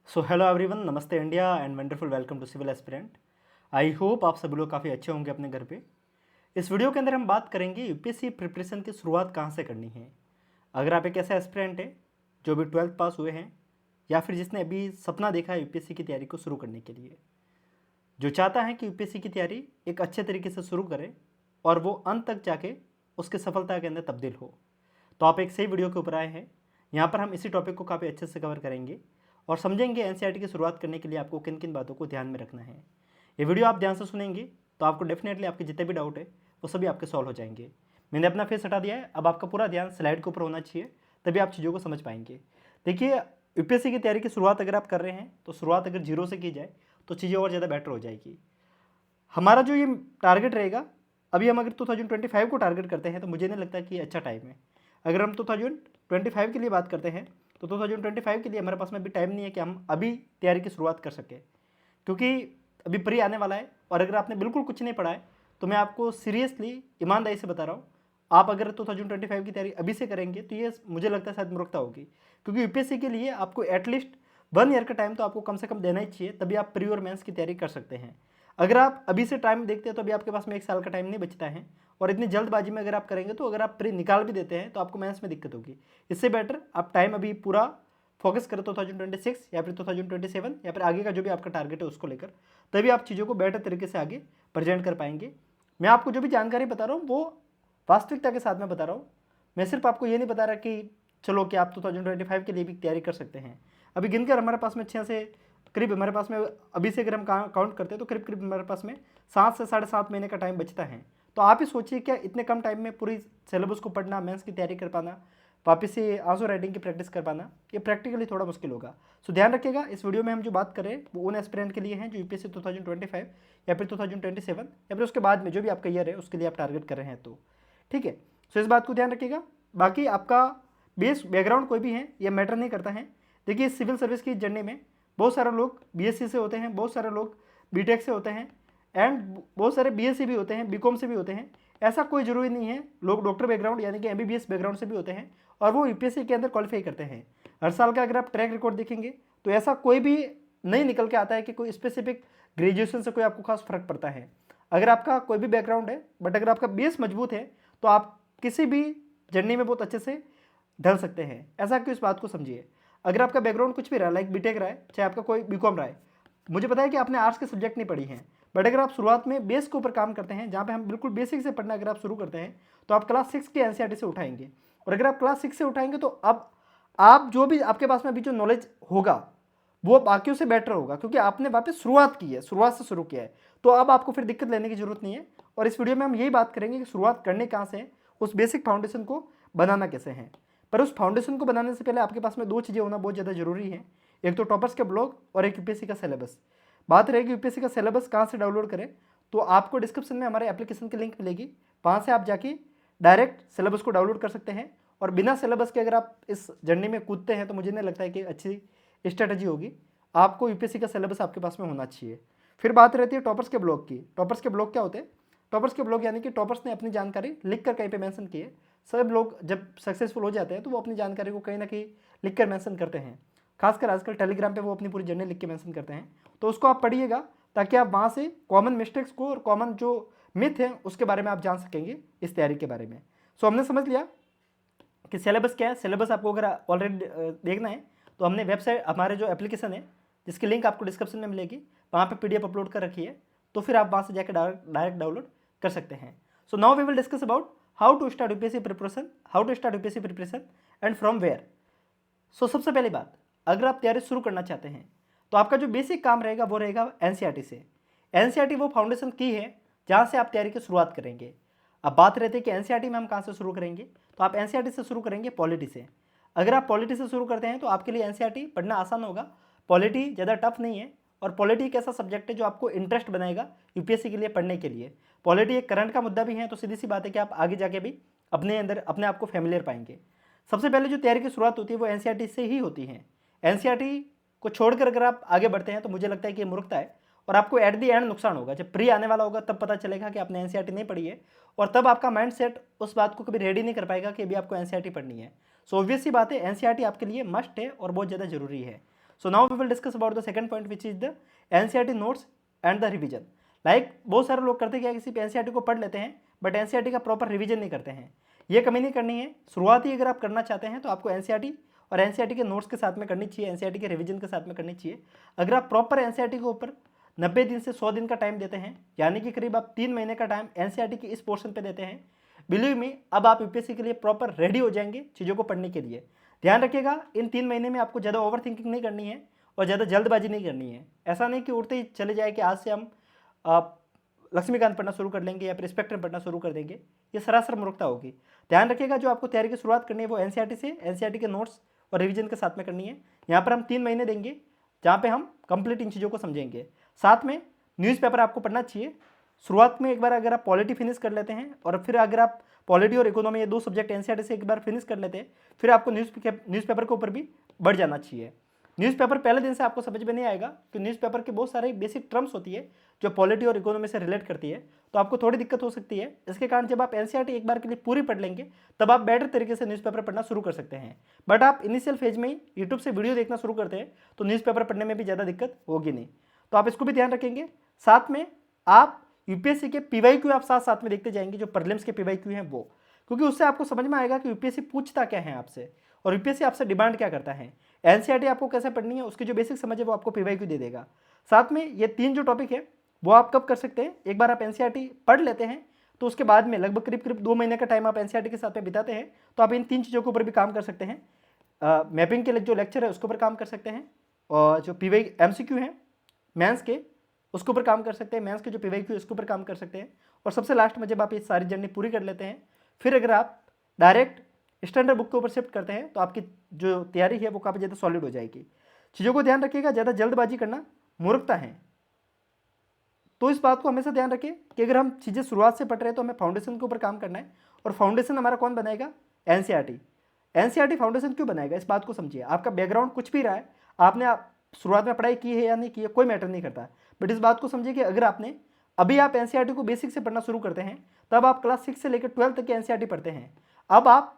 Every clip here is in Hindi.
सो हेलो एवरीवन, नमस्ते India and wonderful welcome to civil aspirant. I hope आप सभी लोग काफ़ी अच्छे होंगे अपने घर पे। इस वीडियो के अंदर हम बात करेंगे यूपीएससी प्रिपरेशन की शुरुआत कहाँ से करनी है। अगर आप एक ऐसा एस्पिरेंट है जो भी 12th पास हुए हैं या फिर जिसने अभी सपना देखा है यूपीएससी की तैयारी को शुरू करने के लिए, जो चाहता है कि यूपीएससी की तैयारी एक अच्छे तरीके से शुरू करे और वो अंत तक जाके उसकी सफलता के अंदर तब्दील हो, तो आप एक सही वीडियो के ऊपर आए हैं। यहाँ पर हम इसी टॉपिक को काफ़ी अच्छे से कवर करेंगे और समझेंगे एनसीईआरटी की शुरुआत करने के लिए आपको किन किन बातों को ध्यान में रखना है। ये वीडियो आप ध्यान से सुनेंगे तो आपको डेफिनेटली आपके जितने भी डाउट है वो सभी आपके सॉल्व हो जाएंगे। मैंने अपना फेस हटा दिया है, अब आपका पूरा ध्यान स्लाइड के ऊपर होना चाहिए, तभी आप चीज़ों को समझ पाएंगे। देखिए, यूपीएससी की तैयारी की शुरुआत अगर आप कर रहे हैं तो शुरुआत अगर जीरो से की जाए तो चीज़ें और ज़्यादा बेटर हो जाएगी। हमारा जो ये टारगेट रहेगा, अभी हम अगर 2025 को टारगेट करते हैं तो मुझे नहीं लगता कि ये अच्छा टाइम है। अगर हम 2025 के लिए बात करते हैं तो 2025 के लिए हमारे पास में अभी टाइम नहीं है कि हम अभी तैयारी की शुरुआत कर सकें, क्योंकि अभी प्री आने वाला है। और अगर आपने बिल्कुल कुछ नहीं पढ़ा है तो मैं आपको सीरियसली ईमानदारी से बता रहा हूँ, आप अगर 2025 की तैयारी अभी से करेंगे तो ये मुझे लगता है शायद मूर्खता होगी, क्योंकि यूपीएससी के लिए आपको एटलीस्ट 1 ईयर का टाइम तो आपको कम से कम देना ही चाहिए, तभी आप प्री और मेंस की तैयारी कर सकते हैं। अगर आप अभी से टाइम देखते हैं तो अभी आपके पास में 1 साल का टाइम नहीं बचता है, और इतनी जल्दबाजी में अगर आप करेंगे तो अगर आप प्री निकाल भी देते हैं तो आपको मेंस में दिक्कत होगी। इससे बेटर आप टाइम अभी पूरा फोकस करें 2026 या फिर 2027 या फिर आगे का जो भी आपका टारगेट है उसको लेकर, तभी आप चीज़ों को बेटर तरीके से आगे प्रेजेंट कर पाएंगे। मैं आपको जो भी जानकारी बता रहा हूँ वो वास्तविकता के साथ में बता रहा हूँ। मैं सिर्फ आपको ये नहीं बता रहा कि चलो कि आप 2025 के लिए भी तैयारी कर सकते हैं। अभी गिनकर हमारे पास में 6 से करीब हमारे पास में अभी से अगर हम काउंट करते हैं तो करीब करीब हमारे पास में 7 से 7.5 महीने का टाइम बचता है। तो आप ही सोचिए क्या इतने कम टाइम में पूरी सिलेबस को पढ़ना, मेंस की तैयारी कर पाना, वापस से आंसर राइटिंग की प्रैक्टिस कर पाना, ये प्रैक्टिकली थोड़ा मुश्किल होगा। सो ध्यान रखिएगा, इस वीडियो में हम जो बात कर रहे हैं वो उन एस्पिरेंट के लिए हैं जो यूपीएससी 2025 या फिर 2027 या फिर उसके बाद में जो भी आपका ईयर है उसके लिए आप टारगेट कर रहे हैं। तो ठीक है, सो इस बात को ध्यान रखिएगा। बाकी आपका बेस बैकग्राउंड कोई भी है ये मैटर नहीं करता है। देखिए, सिविल सर्विस की जर्नी में बहुत सारे लोग बीएससी से होते हैं, बहुत सारे लोग बीटेक से होते हैं एंड बहुत सारे बीएससी भी होते हैं, बीकॉम से भी होते हैं। ऐसा कोई ज़रूरी नहीं है, लोग डॉक्टर बैकग्राउंड यानी कि एमबीबीएस बैकग्राउंड से भी होते हैं और वो यूपीएससी के अंदर क्वालिफाई करते हैं। हर साल का अगर आप ट्रैक रिकॉर्ड देखेंगे तो ऐसा कोई भी नहीं निकल के आता है कि कोई स्पेसिफिक ग्रेजुएशन से कोई आपको खास फर्क पड़ता है। अगर आपका कोई भी बैकग्राउंड है बट अगर आपका बेस मजबूत है तो आप किसी भी जर्नी में बहुत अच्छे से ढल सकते हैं। ऐसा क्यों, इस बात को समझिए। अगर आपका बैकग्राउंड कुछ भी रहा, लाइक बीटेक रहा है, चाहे आपका कोई बीकॉम रहा है, मुझे पता है कि आपने आर्ट्स के सब्जेक्ट नहीं पढ़ी हैं, बट अगर आप शुरुआत में बेस के ऊपर काम करते हैं जहाँ पे हम बिल्कुल बेसिक से पढ़ना अगर आप शुरू करते हैं तो आप क्लास 6 के एनसीईआरटी से उठाएंगे। और अगर आप क्लास 6 से उठाएंगे तो अब आप जो भी आपके पास में अभी जो नॉलेज होगा वो बाकियों से बेटर होगा, क्योंकि आपने वापस शुरुआत की है, शुरुआत से शुरू किया है। तो अब आपको फिर दिक्कत लेने की जरूरत नहीं है। और इस वीडियो में हम यही बात करेंगे कि शुरुआत करने कहाँ से है, उस बेसिक फाउंडेशन को बनाना कैसे है। पर उस फाउंडेशन को बनाने से पहले आपके पास में 2 चीज़ें होना बहुत ज़्यादा जरूरी है, एक तो टॉपर्स के ब्लॉग और एक यूपीएससी का सिलेबस। बात रहेगी यूपीएससी का सिलेबस कहाँ से डाउनलोड करें, तो आपको डिस्क्रिप्शन में हमारे एप्लीकेशन की लिंक मिलेगी, वहाँ से आप जाके डायरेक्ट सिलेबस को डाउनलोड कर सकते हैं। और बिना सिलेबस के अगर आप इस जर्नी में कूदते हैं तो मुझे नहीं लगता है कि अच्छी स्ट्रेटजी होगी। आपको यूपीएससी का सिलेबस आपके पास में होना चाहिए। फिर बात रहती है टॉपर्स के ब्लॉग की। टॉपर्स के ब्लॉग क्या होते हैं? टॉपर्स के ब्लॉग यानी कि टॉपर्स ने अपनी जानकारी लिख कर कहीं पे मेंशन की है। सब लोग जब सक्सेसफुल हो जाते हैं तो वो अपनी जानकारी को कहीं ना कहीं लिख कर मेंशन करते हैं, खासकर आजकल टेलीग्राम पे वो अपनी पूरी जर्नी लिख के मेंशन करते हैं। तो उसको आप पढ़िएगा ताकि आप वहाँ से कॉमन मिस्टेक्स को और कॉमन जो मिथ है उसके बारे में आप जान सकेंगे इस तैयारी के बारे में। सो हमने समझ लिया कि सिलेबस क्या है। सिलेबस आपको अगर ऑलरेडी देखना है तो हमने वेबसाइट, हमारे जो एप्लीकेशन है जिसकी लिंक आपको डिस्क्रिप्शन में मिलेगी, वहाँ पे पीडीएफ अपलोड कर रखी है, तो फिर आप वहाँ से जाकर डायरेक्ट डाउनलोड कर सकते हैं। So now we will discuss about how to start UPSC preparation and from where. So सबसे पहली बात, अगर आप तैयारी शुरू करना चाहते हैं तो आपका जो बेसिक काम रहेगा वो रहेगा एनसीईआरटी से। एनसीईआरटी वो फाउंडेशन की है जहाँ से आप तैयारी की शुरुआत करेंगे। अब बात रहती है कि एनसीईआरटी में हम कहाँ से शुरू करेंगे, तो आप एनसीईआरटी से शुरू करेंगे पॉलिटी से। अगर आप पॉलिटी से शुरू करते हैं तो आपके लिए एनसीईआरटी पढ़ना आसान होगा। पॉलिटी ज़्यादा टफ नहीं है और पॉलिटी एक ऐसा सब्जेक्ट है जो आपको इंटरेस्ट बनाएगा यूपीएससी के लिए पढ़ने के लिए। पॉलिटी एक करंट का मुद्दा भी है, तो सीधी सी बात है कि आप आगे जाके भी अपने अंदर अपने आप को फैमिलियर पाएंगे। सबसे पहले जो तैयारी की शुरुआत होती है वो एनसीईआरटी से ही होती है। एनसीईआरटी को छोड़कर अगर आप आगे बढ़ते हैं तो मुझे लगता है कि ये मूर्खता है और आपको एट दी एंड नुकसान होगा। जब प्री आने वाला होगा तब पता चलेगा कि आपने एनसीईआरटी नहीं पढ़ी है, और तब आपका माइंड सेट उस बात को कभी रेडी नहीं कर पाएगा कि अभी आपको एनसीईआरटी पढ़नी है। सो ऑब्वियस सी बात है, एनसीईआरटी आपके लिए मस्ट है और बहुत ज़्यादा जरूरी है। So now we will discuss about the second point which is the NCERT notes and the revision. Like बहुत सारे लोग करते क्या है, सिर्फ एनसीईआरटी को पढ़ लेते हैं बट एनसीईआरटी का प्रॉपर रिवीजन नहीं करते हैं। ये कमी नहीं करनी है। शुरुआती अगर आप करना चाहते हैं तो आपको एनसीईआरटी और एनसीईआरटी के नोट्स के साथ में करनी चाहिए, एनसीईआरटी के रिवीजन के साथ में करनी चाहिए। अगर आप प्रॉपर एनसीईआरटी के ऊपर 90 दिन से 100 दिन का टाइम देते हैं, यानी कि करीब आप 3 महीने का टाइम एनसीईआरटी की इस पोर्शन पे देते हैं, बिलीव मी अब आप यूपीएससी के लिए प्रॉपर रेडी हो जाएंगे चीज़ों को पढ़ने के लिए। ध्यान रखिएगा इन 3 महीने में आपको ज़्यादा ओवर थिंकिंग नहीं करनी है और ज़्यादा जल्दबाजी नहीं करनी है। ऐसा नहीं कि उठते ही चले जाए कि आज से हम लक्ष्मीकांत पढ़ना शुरू कर लेंगे या फिर स्पेक्ट्रम पढ़ना शुरू कर देंगे, ये सरासर मूर्खता होगी। ध्यान रखिएगा जो आपको तैयारी की शुरुआत करनी है वो एनसीईआरटी से, एनसीईआरटी के नोट्स और रिवीजन के साथ में करनी है। यहाँ पर हम 3 महीने देंगे जहाँ पे हम कंप्लीट इन चीज़ों को समझेंगे। साथ में न्यूज़पेपर आपको पढ़ना चाहिए। शुरुआत में एक बार अगर आप पॉलिटी फिनिश कर लेते हैं और फिर अगर आप पॉलिटी और इकोनॉमी ये 2 सब्जेक्ट एनसीईआरटी से एक बार फिनिश कर लेते हैं, फिर आपको न्यूज़पेपर के ऊपर भी बढ़ जाना चाहिए। न्यूज़पेपर पहले दिन से आपको समझ में नहीं आएगा कि न्यूज़पेपर के बहुत सारे बेसिक टर्म्स होती है जो पॉलिटी और इकोनॉमी से रिलेट करती है, तो आपको थोड़ी दिक्कत हो सकती है। इसके कारण जब आप एनसीईआरटी एक बार के लिए पूरी पढ़ लेंगे तब आप बेटर तरीके से न्यूज़पेपर पढ़ना शुरू कर सकते हैं। बट आप इनिशियल फेज में ही यूट्यूब से वीडियो देखना शुरू करते हैं तो न्यूज़पेपर पढ़ने में भी ज़्यादा दिक्कत होगी नहीं, तो आप इसको भी ध्यान रखेंगे। साथ में आप यूपीएससी के पीवाईक्यू आप साथ साथ में देखते जाएंगे, जो प्रीलिम्स के पीवाईक्यू हैं वो, क्योंकि उससे आपको समझ में आएगा कि यूपीएससी पूछता क्या है आपसे और यूपीएससी आपसे डिमांड क्या करता है। एनसीईआरटी आपको कैसे पढ़नी है उसकी जो बेसिक समझ है वो आपको पीवाईक्यू दे देगा। साथ में ये 3 जो टॉपिक है वो आप कब कर सकते हैं, एक बार आप एनसीईआरटी पढ़ लेते हैं तो उसके बाद में लगभग करीब 2 महीने का टाइम आप एनसीईआरटी के साथ में बिताते हैं, तो आप इन 3 चीज़ों के ऊपर भी काम कर सकते हैं। मैपिंग के लिए जो लेक्चर है उसके ऊपर काम कर सकते हैं और जो पीवाई एमसीक्यू हैं मेंस के उसके ऊपर काम कर सकते हैं, मेंस के जो पीवाईक्यू है उसके ऊपर काम कर सकते हैं। और सबसे लास्ट में जब आप ये सारी जर्नी पूरी कर लेते हैं फिर अगर आप डायरेक्ट स्टैंडर्ड बुक के ऊपर शिफ्ट करते हैं तो आपकी जो तैयारी है वो काफ़ी ज़्यादा सॉलिड हो जाएगी। चीज़ों को ध्यान रखिएगा, ज़्यादा जल्दबाजी करना मूर्खता है। तो इस बात को हमेशा ध्यान रखें कि अगर हम चीज़ें शुरुआत से पढ़ रहे हैं तो हमें फाउंडेशन के ऊपर काम करना है, और फाउंडेशन हमारा कौन बनाएगा, एनसीईआरटी। एनसीईआरटी फाउंडेशन क्यों बनाएगा इस बात को समझिए। आपका बैकग्राउंड कुछ भी रहा है, आपने शुरुआत में पढ़ाई की है या नहीं की है कोई मैटर नहीं करता, बट इस बात को समझिए कि अगर आपने अभी आप एनसीईआरटी को बेसिक से पढ़ना शुरू करते हैं तब आप क्लास 6 से लेकर 12 तक की एनसीईआरटी पढ़ते हैं। अब आप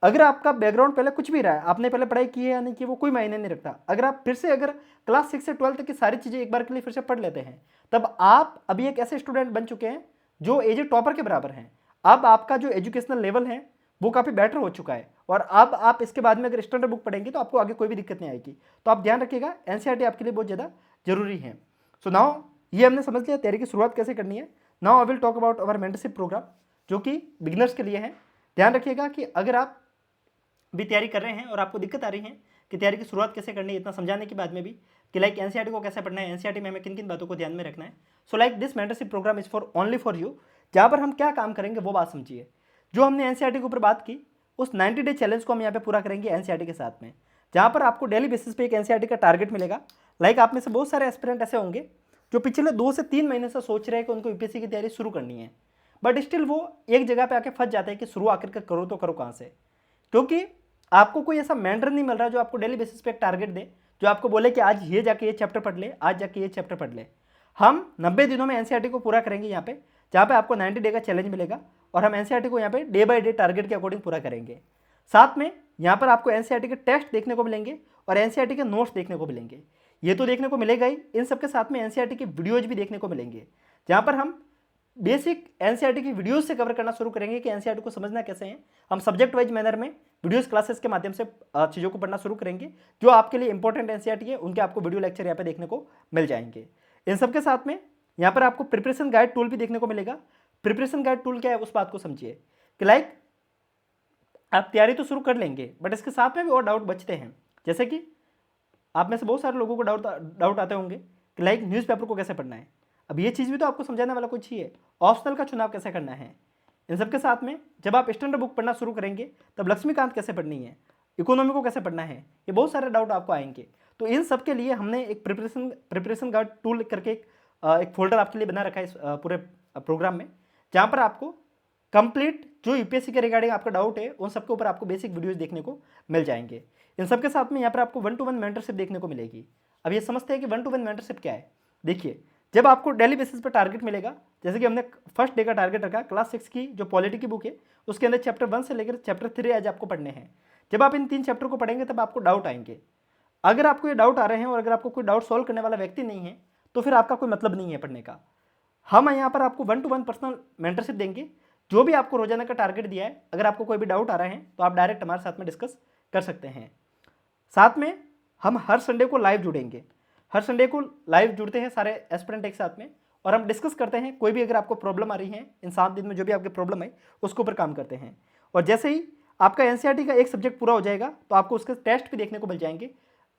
अगर आपका बैकग्राउंड पहले कुछ भी रहा है, आपने पहले पढ़ाई की है या नहीं की वो कोई मायने नहीं रखता, अगर आप फिर से अगर क्लास 6 से 12 तक की सारी चीज़ें एक बार के लिए फिर से पढ़ लेते हैं तब आप अभी एक ऐसे स्टूडेंट बन चुके हैं जो एज ए टॉपर के बराबर हैं। अब आपका जो एजुकेशनल लेवल है वो काफ़ी बेटर हो चुका है, और अब आप इसके बाद में अगर स्टैंडर्ड बुक पढ़ेंगे तो आपको आगे कोई भी दिक्कत नहीं आएगी। तो आप ध्यान रखिएगा एनसीईआरटी आपके लिए बहुत ज़्यादा जरूरी है। सो नाउ ये हमने समझ लिया तैयारी की शुरुआत कैसे करनी है। Now I will talk about our mentorship program जो कि बिगिनर्स के लिए है। ध्यान रखिएगा कि अगर आप भी तैयारी कर रहे हैं और आपको दिक्कत आ रही है कि तैयारी की शुरुआत कैसे करनी है, इतना समझाने के बाद में भी कि लाइक एनसीईआरटी को कैसे पढ़ना है, एनसीईआरटी में हमें किन किन बातों को ध्यान में रखना है। So like this mentorship program is for only for you. जहाँ पर हम क्या काम करेंगे वो बात समझिए। जो हमने एनसीईआरटी के ऊपर बात की उस 90 डे चैलेंज को हम यहाँ पे पूरा करेंगे एनसीईआरटी के साथ में, जहाँ पर आपको डेली बेसिस पे एक एनसीईआरटी का टारगेट मिलेगा। लाइक आप में से बहुत सारे एस्पिरेंट ऐसे होंगे जो पिछले 2 से 3 महीने से सोच रहे हैं कि उनको यूपीएससी की तैयारी शुरू करनी है, बट स्टिल वो एक जगह पे आके फंस जाते हैं कि शुरू आखिर कर करो तो करो कहाँ से, क्योंकि आपको कोई ऐसा मेंटर नहीं मिल रहा जो आपको डेली बेसिस पे एक टारगेट दे, जो आपको बोले कि आज ये जाके ये चैप्टर पढ़ ले, आज जाके ये चैप्टर पढ़ ले। हम 90 दिनों में एनसीईआरटी को पूरा करेंगे यहाँ पे, जहाँ पे आपको 90 डे का चैलेंज मिलेगा, और हम एनसीईआरटी को यहाँ पे डे बाय डे टारगेट के अकॉर्डिंग पूरा करेंगे। साथ में यहाँ पर आपको एनसीईआरटी के टेस्ट देखने को मिलेंगे और एनसीईआरटी के नोट्स देखने को मिलेंगे। ये तो देखने को मिलेगा ही, इन सबके साथ में एनसीईआरटी के वीडियोज भी देखने को मिलेंगे, जहाँ पर हम बेसिक एनसीईआरटी की वीडियोस से कवर करना शुरू करेंगे कि एनसीईआरटी को समझना कैसे है। हम सब्जेक्ट वाइज मैनर में वीडियोस क्लासेस के माध्यम से चीज़ों को पढ़ना शुरू करेंगे। जो आपके लिए इंपॉर्टेंट एनसीईआरटी है उनके आपको वीडियो लेक्चर यहाँ पे देखने को मिल जाएंगे। इन सबके साथ में यहाँ पर आपको प्रिपरेशन गाइड टूल भी देखने को मिलेगा। प्रिपरेशन गाइड टूल क्या है उस बात को समझिए कि लाइक आप तैयारी तो शुरू कर लेंगे बट इसके साथ में भी और डाउट बचते हैं। जैसे कि आप में से बहुत सारे लोगों को डाउट आते होंगे कि लाइक न्यूज़पेपर को कैसे पढ़ना है। अब ये चीज़ भी तो आपको समझाने वाला कुछ ही है, ऑप्शनल का चुनाव कैसे करना है। इन सब के साथ में जब आप स्टैंडर्ड बुक पढ़ना शुरू करेंगे तब लक्ष्मीकांत कैसे पढ़नी है, इकोनॉमी को कैसे पढ़ना है, ये बहुत सारे डाउट आपको आएंगे। तो इन सब के लिए हमने एक प्रिपरेशन गाइड टूल करके एक फोल्डर आपके लिए बना रखा है इस पूरे प्रोग्राम में, जहाँ पर आपको कंप्लीट जो यूपीएससी के रिगार्डिंग आपका डाउट है उन सबके ऊपर आपको बेसिक वीडियोस देखने को मिल जाएंगे। इन सबके साथ में यहाँ पर आपको 1-to-1 मेंटरशिप देखने को मिलेगी। अब ये समझते हैं कि 1-to-1 मेंटरशिप क्या है। देखिए, जब आपको डेली बेसिस पर टारगेट मिलेगा, जैसे कि हमने फर्स्ट डे का टारगेट रखा क्लास 6 की जो पॉलिटी की बुक है उसके अंदर चैप्टर 1 से लेकर चैप्टर 3 आज आपको पढ़ने हैं। जब आप इन 3 चैप्टर को पढ़ेंगे तब आपको डाउट आएंगे। अगर आपको ये डाउट आ रहे हैं और अगर आपको कोई डाउट सॉल्व करने वाला व्यक्ति नहीं है तो फिर आपका कोई मतलब नहीं है पढ़ने का। हम यहाँ पर आपको 1-to-1 पर्सनल मेंटरशिप देंगे। जो भी आपको रोजाना का टारगेट दिया है, अगर आपको कोई भी डाउट आ रहा है तो आप डायरेक्ट हमारे साथ में डिस्कस कर सकते हैं। साथ में हम हर संडे को लाइव जुड़ेंगे। हर संडे को लाइव जुड़ते हैं सारे एस्पिरेंट एक साथ में और हम डिस्कस करते हैं। कोई भी अगर आपको प्रॉब्लम आ रही है इन 7 दिन में, जो भी आपकी प्रॉब्लम है उसके ऊपर काम करते हैं। और जैसे ही आपका एनसीईआरटी का एक सब्जेक्ट पूरा हो जाएगा तो आपको उसके टेस्ट भी देखने को मिल जाएंगे।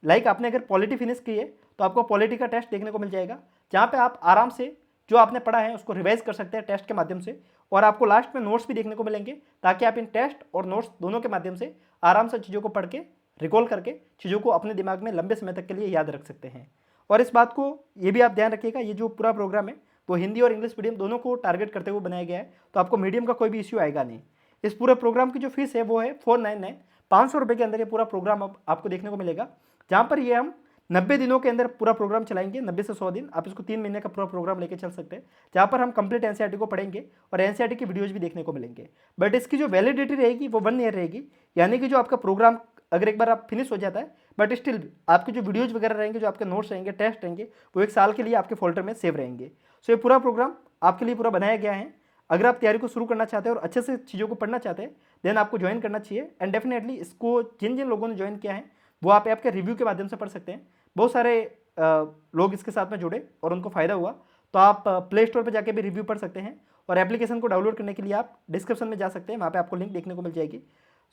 लाइक आपने अगर पॉलिटी फिनिश की है तो आपको पॉलिटी का टेस्ट देखने को मिल जाएगा, जहाँ पे आप आराम से जो आपने पढ़ा है उसको रिवाइज कर सकते हैं टेस्ट के माध्यम से। और आपको लास्ट में नोट्स भी देखने को मिलेंगे, ताकि आप इन टेस्ट और नोट्स दोनों के माध्यम से आराम से चीज़ों को पढ़ के रिकॉल करके चीज़ों को अपने दिमाग में लंबे समय तक के लिए याद रख सकते हैं। और इस बात को ये भी आप ध्यान रखिएगा, ये जो पूरा प्रोग्राम है वो हिंदी और इंग्लिश मीडियम दोनों को टारगेट करते हुए बनाया गया है, तो आपको मीडियम का कोई भी इश्यू आएगा नहीं। इस पूरे प्रोग्राम की जो फीस है वो है 499, 500 रुपये के अंदर ये पूरा प्रोग्राम आपको देखने को मिलेगा, जहाँ पर ये हम 90 दिनों के अंदर पूरा प्रोग्राम चलाएंगे। 90 से 100 दिन, आप इसको 3 महीने का पूरा प्रोग्राम लेके चल सकते हैं, जहाँ पर हम कंप्लीट एनसीईआरटी को पढ़ेंगे और एनसीईआरटी की वीडियोज भी देखने को मिलेंगे। बट इसकी जो वैलिडिटी रहेगी वो 1 ईयर रहेगी, यानी कि जो आपका प्रोग्राम अगर एक बार आप फिनिश हो जाता है, बट स्टिल आपके जो वीडियोज वगैरह रहेंगे, जो आपके नोट्स रहेंगे, टेस्ट रहेंगे, वो 1 साल के लिए आपके फोल्डर में सेव रहेंगे। सो ये पूरा प्रोग्राम आपके लिए पूरा बनाया गया है। अगर आप तैयारी को शुरू करना चाहते हैं और अच्छे से चीज़ों को पढ़ना चाहते हैं, देन आपको ज्वाइन करना चाहिए। एंड डेफिनेटली इसको जिन जिन लोगों ने ज्वाइन किया है वो आप ऐप के रिव्यू के माध्यम से पढ़ सकते हैं। बहुत सारे लोग इसके साथ में जुड़े और उनको फ़ायदा हुआ, तो आप प्ले स्टोर पर जाके भी रिव्यू पढ़ सकते हैं। और एप्लीकेशन को डाउनलोड करने के लिए आप डिस्क्रिप्शन में जा सकते हैं, वहाँ पे आपको लिंक देखने को मिल जाएगी।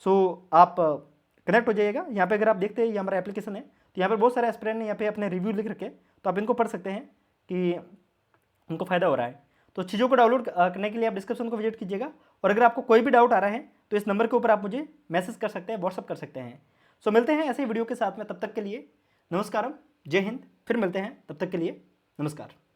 सो आप कनेक्ट हो जाइएगा। यहाँ पे अगर आप देखते हैं ये हमारा एप्लीकेशन है, तो यहाँ पर बहुत सारे एस्पिरेंट ने यहाँ पे अपने रिव्यू लिख रखे, तो आप इनको पढ़ सकते हैं कि उनको फ़ायदा हो रहा है। तो चीज़ों को डाउनलोड करने के लिए आप डिस्क्रिप्शन को विजिट कीजिएगा। और अगर आपको कोई भी डाउट आ रहा है तो इस नंबर के ऊपर आप मुझे मैसेज कर सकते हैं, व्हाट्सअप कर सकते हैं। सो मिलते हैं ऐसे ही वीडियो के साथ में, तब तक के लिए नमस्कारम, जय हिंद। फिर मिलते हैं, तब तक के लिए नमस्कार।